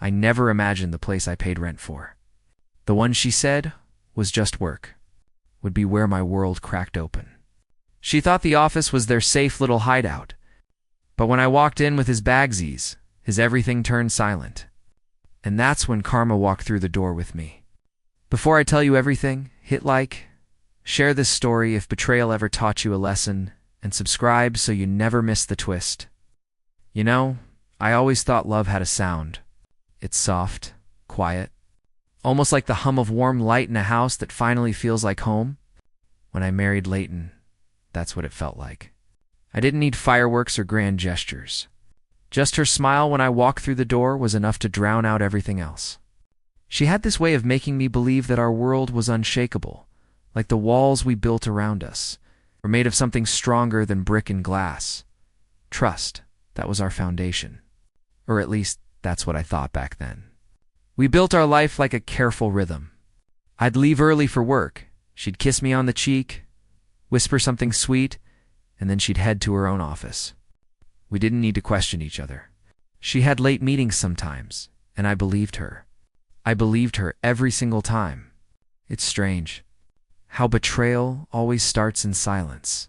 I never imagined the place I paid rent for. The one she said was just work, would be where my world cracked open. She thought the office was their safe little hideout. But when I walked in with his bagsies, his everything turned silent. And that's when karma walked through the door with me. Before I tell you everything, hit like, share this story if betrayal ever taught you a lesson, and subscribe so you never miss the twist. You know, I always thought love had a sound. It's soft, quiet, almost like the hum of warm light in a house that finally feels like home. When I married Leighton, that's what it felt like. I didn't need fireworks or grand gestures. Just her smile when I walked through the door was enough to drown out everything else. She had this way of making me believe that our world was unshakable, like the walls we built around us were made of something stronger than brick and glass. Trust, that was our foundation. Or at least, that's what I thought back then. We built our life like a careful rhythm. I'd leave early for work. She'd kiss me on the cheek, whisper something sweet, and then she'd head to her own office. We didn't need to question each other. She had late meetings sometimes, and I believed her. I believed her every single time. It's strange how betrayal always starts in silence.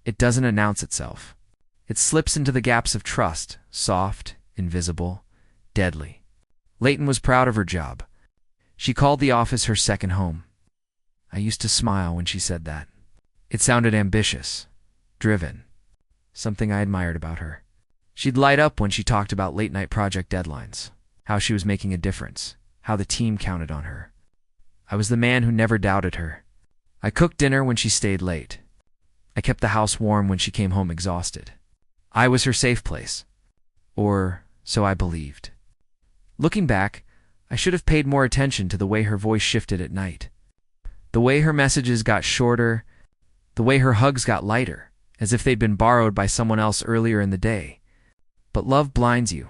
It doesn't announce itself. It slips into the gaps of trust, soft, invisible, deadly. Leighton was proud of her job. She called the office her second home. I used to smile when she said that. It sounded ambitious, driven, something I admired about her. She'd light up when she talked about late-night project deadlines, how she was making a difference, how the team counted on her. I was the man who never doubted her. I cooked dinner when she stayed late. I kept the house warm when she came home exhausted. I was her safe place. Or so I believed. Looking back, I should have paid more attention to the way her voice shifted at night. The way her messages got shorter, the way her hugs got lighter, as if they'd been borrowed by someone else earlier in the day. But love blinds you.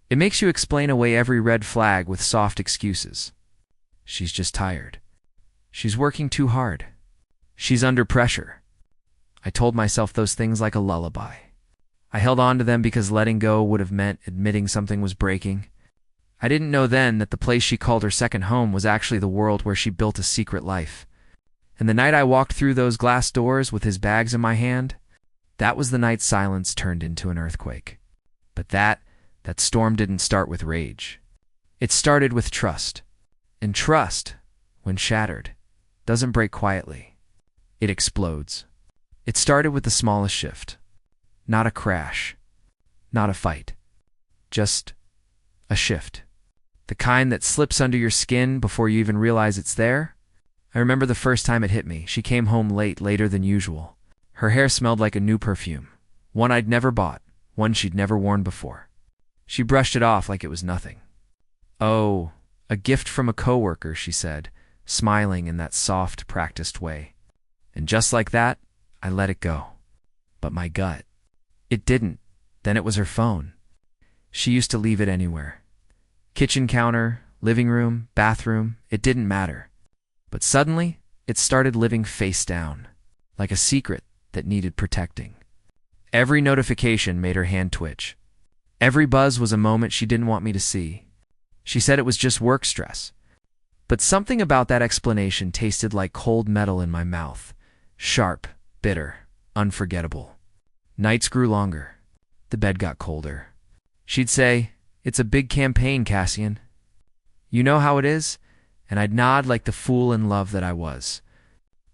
It makes you explain away every red flag with soft excuses. She's just tired. She's working too hard. She's under pressure. I told myself those things like a lullaby. I held on to them because letting go would have meant admitting something was breaking. I didn't know then that the place she called her second home was actually the world where she built a secret life. And the night I walked through those glass doors with his bags in my hand, that was the night silence turned into an earthquake. But that storm didn't start with rage. It started with trust. And trust, when shattered, doesn't break quietly. It explodes. It started with the smallest shift. Not a crash. Not a fight. Just a shift. The kind that slips under your skin before you even realize it's there. I remember the first time it hit me. She came home late, later than usual. Her hair smelled like a new perfume. One I'd never bought. One she'd never worn before. She brushed it off like it was nothing. "Oh, a gift from a coworker," she said, smiling in that soft, practiced way. And just like that, I let it go. But my gut, it didn't. Then it was her phone. She used to leave it anywhere. Kitchen counter, living room, bathroom, it didn't matter. But suddenly, it started living face down, like a secret that needed protecting. Every notification made her hand twitch. Every buzz was a moment she didn't want me to see. She said it was just work stress. But something about that explanation tasted like cold metal in my mouth. Sharp, bitter, unforgettable. Nights grew longer. The bed got colder. She'd say, "It's a big campaign, Cassian. You know how it is?" And I'd nod like the fool in love that I was.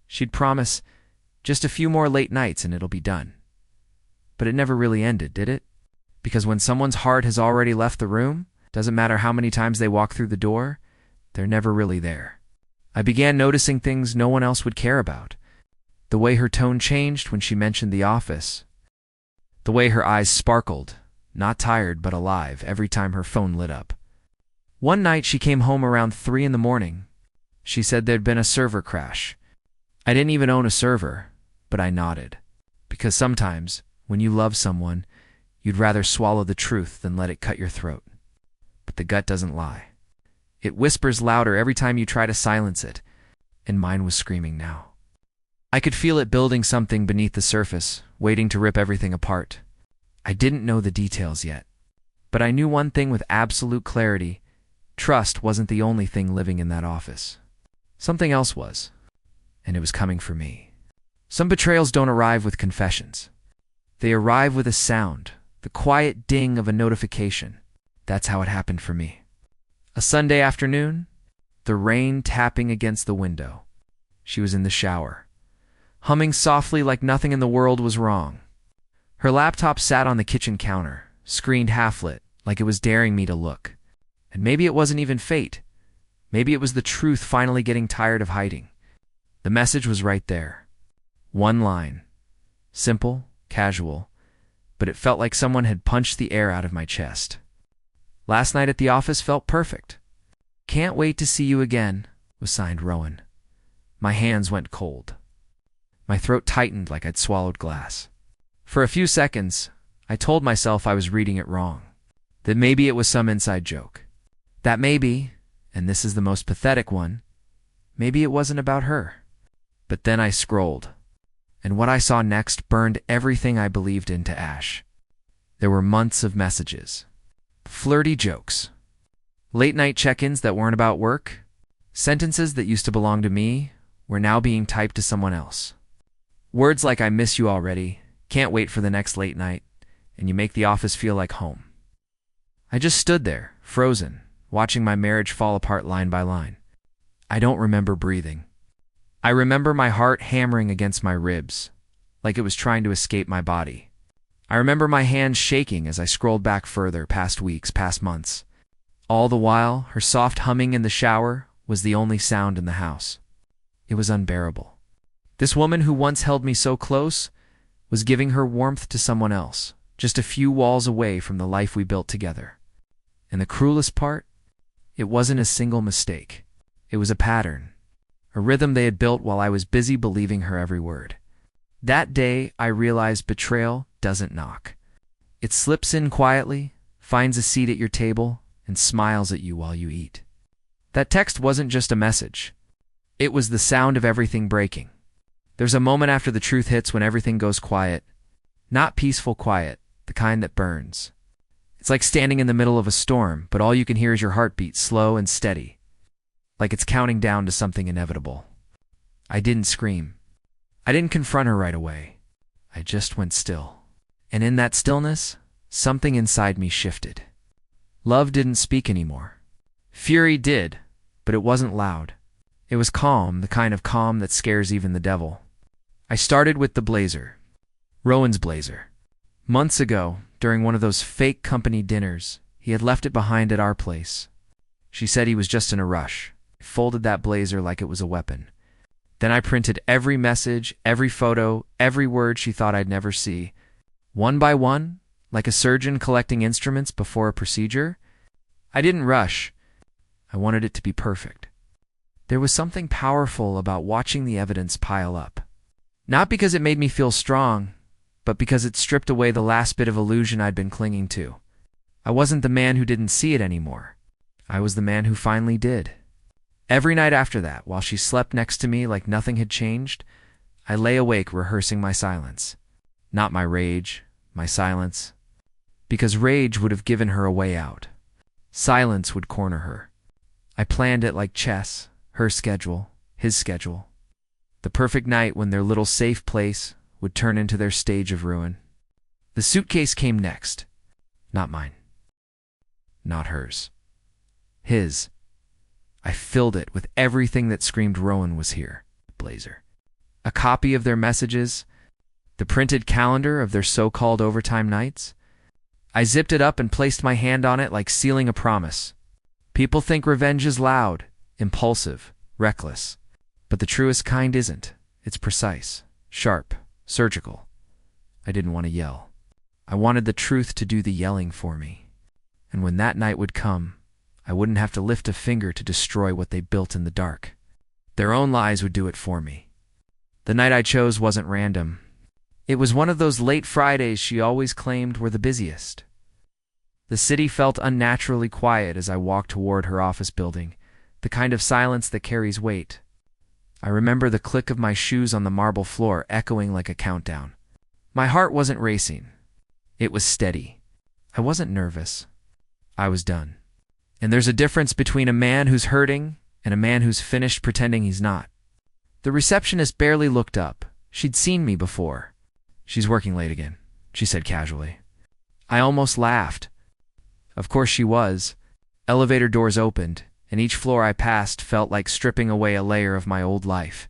She'd promise, "Just a few more late nights and it'll be done." But it never really ended, did it? Because when someone's heart has already left the room, doesn't matter how many times they walk through the door, they're never really there. I began noticing things no one else would care about. The way her tone changed when she mentioned the office. The way her eyes sparkled, not tired but alive, every time her phone lit up. One night she came home around 3 in the morning. She said there'd been a server crash. I didn't even own a server, but I nodded. Because sometimes, when you love someone, you'd rather swallow the truth than let it cut your throat. But the gut doesn't lie. It whispers louder every time you try to silence it, and mine was screaming now. I could feel it building something beneath the surface, waiting to rip everything apart. I didn't know the details yet, But I knew one thing with absolute clarity. Trust wasn't the only thing living in that office. Something else was, and it was coming for me. Some betrayals don't arrive with confessions. They arrive with a sound, the quiet ding of a notification. That's how it happened for me. A Sunday afternoon, the rain tapping against the window. She was in the shower, humming softly like nothing in the world was wrong. Her laptop sat on the kitchen counter, screened half-lit, like it was daring me to look. And maybe it wasn't even fate. Maybe it was the truth finally getting tired of hiding. The message was right there. One line. Simple, casual, but it felt like someone had punched the air out of my chest. Last night at the office felt perfect. Can't wait to see you again, was signed Rowan. My hands went cold. My throat tightened like I'd swallowed glass. For a few seconds, I told myself I was reading it wrong. That maybe it was some inside joke. That maybe, and this is the most pathetic one, maybe it wasn't about her. But then I scrolled, and what I saw next burned everything I believed into ash. There were months of messages. Flirty jokes. Late-night check-ins that weren't about work. Sentences that used to belong to me were now being typed to someone else. Words like "I miss you already," "can't wait for the next late night," and "you make the office feel like home." I just stood there, frozen, watching my marriage fall apart line by line. I don't remember breathing. I remember my heart hammering against my ribs, like it was trying to escape my body. I remember my hands shaking as I scrolled back further, past weeks, past months. All the while, her soft humming in the shower was the only sound in the house. It was unbearable. This woman who once held me so close was giving her warmth to someone else, just a few walls away from the life we built together. And the cruelest part? It wasn't a single mistake. It was a pattern, a rhythm they had built while I was busy believing her every word. That day, I realized betrayal doesn't knock. It slips in quietly, finds a seat at your table, and smiles at you while you eat. That text wasn't just a message. It was the sound of everything breaking. There's a moment after the truth hits when everything goes quiet. Not peaceful quiet, the kind that burns. It's like standing in the middle of a storm, but all you can hear is your heartbeat, slow and steady, like it's counting down to something inevitable. I didn't scream. I didn't confront her right away. I just went still. And in that stillness, something inside me shifted. Love didn't speak anymore. Fury did, but it wasn't loud. It was calm, the kind of calm that scares even the devil. I started with the blazer. Rowan's blazer. Months ago, during one of those fake company dinners, he had left it behind at our place. She said he was just in a rush. I folded that blazer like it was a weapon. Then I printed every message, every photo, every word she thought I'd never see. One by one, like a surgeon collecting instruments before a procedure. I didn't rush. I wanted it to be perfect. There was something powerful about watching the evidence pile up. Not because it made me feel strong, but because it stripped away the last bit of illusion I'd been clinging to. I wasn't the man who didn't see it anymore. I was the man who finally did. Every night after that, while she slept next to me like nothing had changed, I lay awake rehearsing my silence. Not my rage, my silence. Because rage would have given her a way out. Silence would corner her. I planned it like chess, her schedule, his schedule. The perfect night when their little safe place would turn into their stage of ruin. The suitcase came next. Not mine. Not hers. His. I filled it with everything that screamed Rowan was here. Blazer. A copy of their messages. The printed calendar of their so-called overtime nights. I zipped it up and placed my hand on it like sealing a promise. People think revenge is loud, impulsive, reckless. But the truest kind isn't. It's precise, sharp, surgical. I didn't want to yell. I wanted the truth to do the yelling for me. And when that night would come, I wouldn't have to lift a finger to destroy what they built in the dark. Their own lies would do it for me. The night I chose wasn't random. It was one of those late Fridays she always claimed were the busiest. The city felt unnaturally quiet as I walked toward her office building, the kind of silence that carries weight. I remember the click of my shoes on the marble floor echoing like a countdown. My heart wasn't racing. It was steady. I wasn't nervous. I was done. And there's a difference between a man who's hurting and a man who's finished pretending he's not. The receptionist barely looked up. She'd seen me before. "She's working late again," she said casually. I almost laughed. Of course she was. Elevator doors opened, and each floor I passed felt like stripping away a layer of my old life.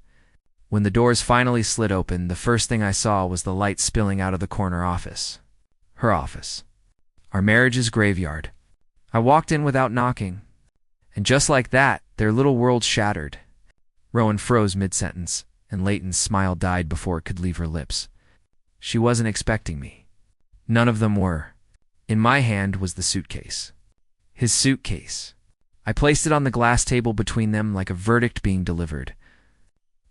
When the doors finally slid open, the first thing I saw was the light spilling out of the corner office. Her office. Our marriage's graveyard. I walked in without knocking. And just like that, their little world shattered. Rowan froze mid-sentence, and Leighton's smile died before it could leave her lips. She wasn't expecting me. None of them were. In my hand was the suitcase. His suitcase. I placed it on the glass table between them like a verdict being delivered.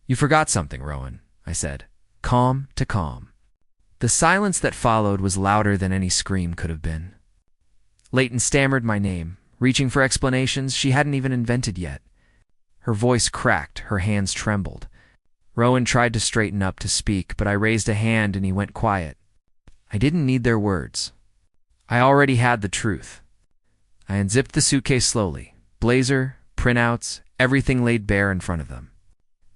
"You forgot something, Rowan," I said, calm to calm. The silence that followed was louder than any scream could have been. Leighton stammered my name, reaching for explanations she hadn't even invented yet. Her voice cracked, her hands trembled. Rowan tried to straighten up to speak, but I raised a hand and he went quiet. I didn't need their words. I already had the truth. I unzipped the suitcase slowly. Blazer, printouts, everything laid bare in front of them.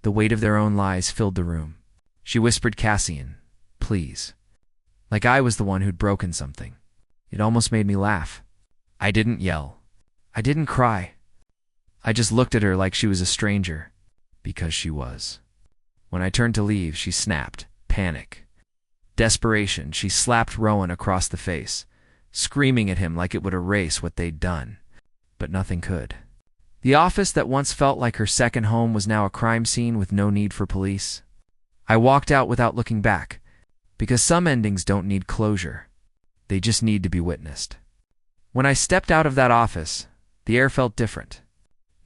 The weight of their own lies filled the room. She whispered, "Cassian, please." Like I was the one who'd broken something. It almost made me laugh. I didn't yell. I didn't cry. I just looked at her like she was a stranger, because she was. When I turned to leave, she snapped. Panic. Desperation. She slapped Rowan across the face, screaming at him like it would erase what they'd done. But nothing could. The office that once felt like her second home was now a crime scene with no need for police. I walked out without looking back, because some endings don't need closure. They just need to be witnessed. When I stepped out of that office, the air felt different.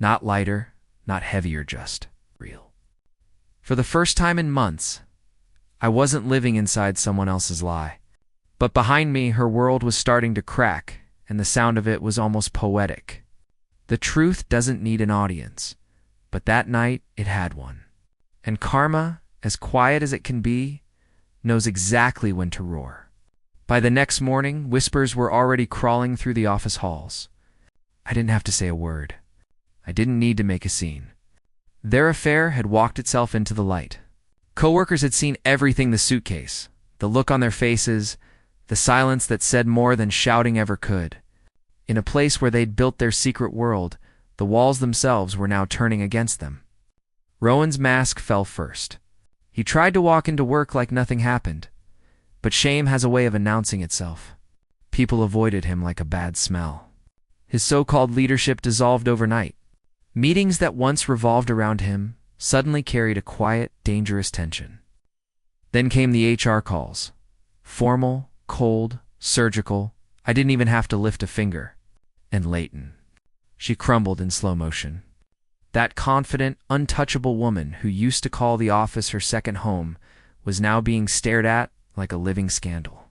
Not lighter, not heavier, just real. For the first time in months, I wasn't living inside someone else's lie. But behind me, her world was starting to crack, and the sound of it was almost poetic. The truth doesn't need an audience, but that night it had one. And karma, as quiet as it can be, knows exactly when to roar. By the next morning, whispers were already crawling through the office halls. I didn't have to say a word. I didn't need to make a scene. Their affair had walked itself into the light. Coworkers had seen everything: the suitcase, the look on their faces, the silence that said more than shouting ever could. In a place where they'd built their secret world, the walls themselves were now turning against them. Rowan's mask fell first. He tried to walk into work like nothing happened, but shame has a way of announcing itself. People avoided him like a bad smell. His so-called leadership dissolved overnight. Meetings that once revolved around him suddenly carried a quiet, dangerous tension. Then came the HR calls. Formal, cold, surgical. I didn't even have to lift a finger. And Leighton. She crumbled in slow motion. That confident, untouchable woman who used to call the office her second home was now being stared at like a living scandal.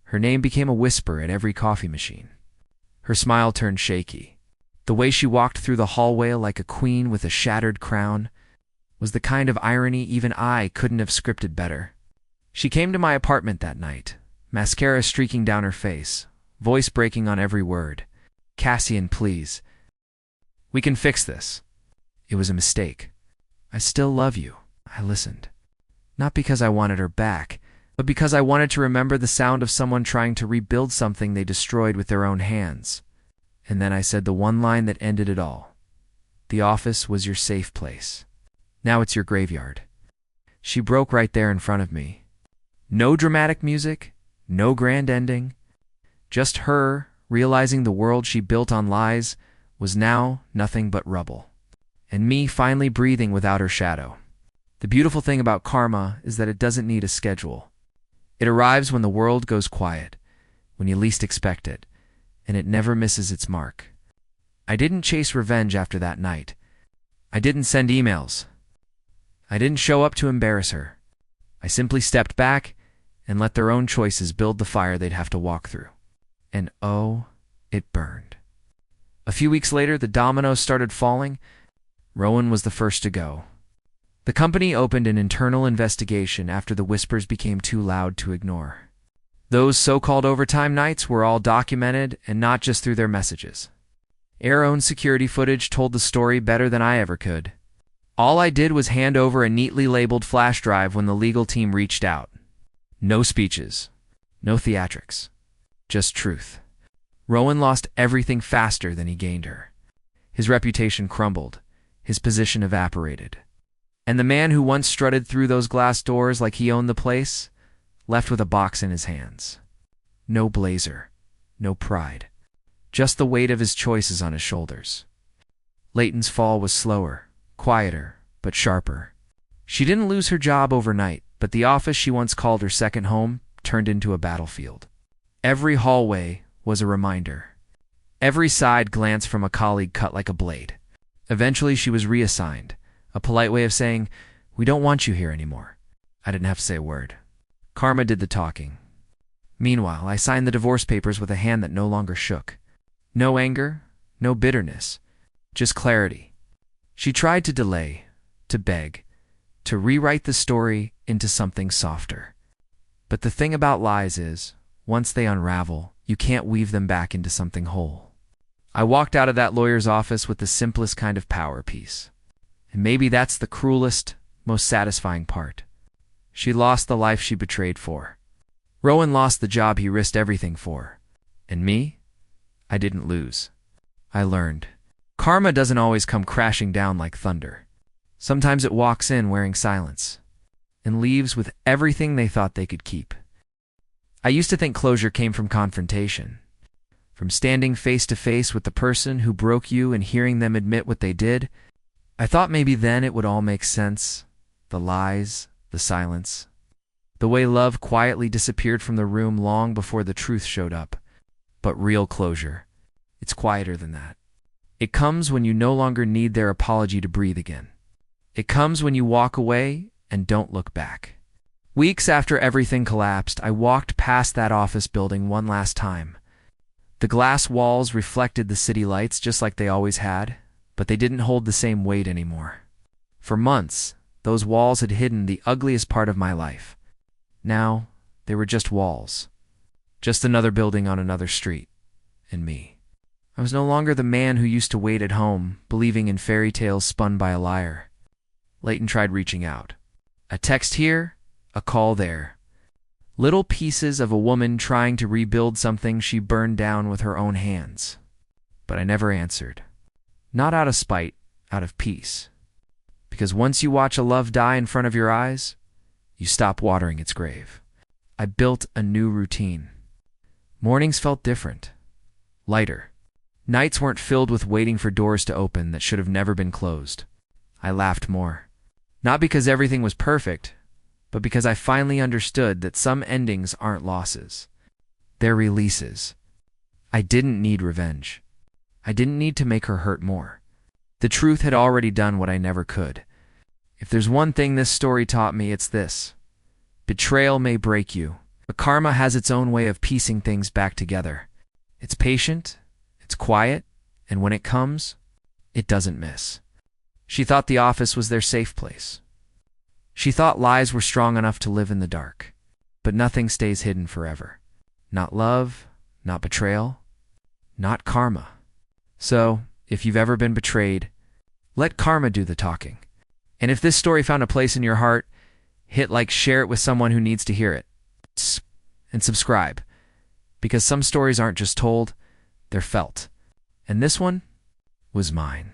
Her name became a whisper at every coffee machine. Her smile turned shaky. The way she walked through the hallway like a queen with a shattered crown was the kind of irony even I couldn't have scripted better. She came to my apartment that night, mascara streaking down her face, voice breaking on every word. "Cassian, please. We can fix this. It was a mistake. I still love you." I listened. Not because I wanted her back, but because I wanted to remember the sound of someone trying to rebuild something they destroyed with their own hands. And then I said the one line that ended it all. "The office was your safe place. Now it's your graveyard." She broke right there in front of me. No dramatic music, no grand ending. Just her realizing the world she built on lies was now nothing but rubble. And me finally breathing without her shadow. The beautiful thing about karma is that it doesn't need a schedule. It arrives when the world goes quiet, when you least expect it, and it never misses its mark. I didn't chase revenge after that night. I didn't send emails. I didn't show up to embarrass her. I simply stepped back and let their own choices build the fire they'd have to walk through. And oh, it burned. A few weeks later, the dominoes started falling. Rowan was the first to go. The company opened an internal investigation after the whispers became too loud to ignore. Those so-called overtime nights were all documented, and not just through their messages. Our own security footage told the story better than I ever could. All I did was hand over a neatly labeled flash drive when the legal team reached out. No speeches, no theatrics, just truth. Rowan lost everything faster than he gained her. His reputation crumbled, his position evaporated. And the man who once strutted through those glass doors like he owned the place, left with a box in his hands. No blazer, no pride, just the weight of his choices on his shoulders. Leighton's fall was slower, quieter, but sharper. She didn't lose her job overnight, but the office she once called her second home turned into a battlefield. Every hallway was a reminder. Every side glance from a colleague cut like a blade. Eventually she was reassigned, a polite way of saying, "We don't want you here anymore." I didn't have to say a word. Karma did the talking. Meanwhile, I signed the divorce papers with a hand that no longer shook. No anger, no bitterness, just clarity. She tried to delay, to beg, to rewrite the story into something softer. But the thing about lies is, once they unravel, you can't weave them back into something whole. I walked out of that lawyer's office with the simplest kind of power peace. And maybe that's the cruelest, most satisfying part. She lost the life she betrayed for. Rowan lost the job he risked everything for. And me? I didn't lose. I learned. Karma doesn't always come crashing down like thunder. Sometimes it walks in wearing silence and leaves with everything they thought they could keep. I used to think closure came from confrontation, from standing face to face with the person who broke you and hearing them admit what they did. I thought maybe then it would all make sense. The lies, the silence, the way love quietly disappeared from the room long before the truth showed up. But real closure, it's quieter than that. It comes when you no longer need their apology to breathe again. It comes when you walk away and don't look back. Weeks after everything collapsed, I walked past that office building one last time. The glass walls reflected the city lights just like they always had, but they didn't hold the same weight anymore. For months, those walls had hidden the ugliest part of my life. Now, they were just walls. Just another building on another street. And me. I was no longer the man who used to wait at home, believing in fairy tales spun by a liar. Leighton tried reaching out. A text here, a call there. Little pieces of a woman trying to rebuild something she burned down with her own hands. But I never answered. Not out of spite, out of peace. Because once you watch a love die in front of your eyes, you stop watering its grave. I built a new routine. Mornings felt different, lighter. Nights weren't filled with waiting for doors to open that should have never been closed. I laughed more. Not because everything was perfect, but because I finally understood that some endings aren't losses. They're releases. I didn't need revenge. I didn't need to make her hurt more. The truth had already done what I never could. If there's one thing this story taught me, it's this. Betrayal may break you, but karma has its own way of piecing things back together. It's patient, it's quiet, and when it comes, it doesn't miss. She thought the office was their safe place. She thought lies were strong enough to live in the dark. But nothing stays hidden forever. Not love, not betrayal, not karma. So, if you've ever been betrayed, let karma do the talking. And if this story found a place in your heart, hit like, share it with someone who needs to hear it. And subscribe. Because some stories aren't just told, they're felt. And this one was mine.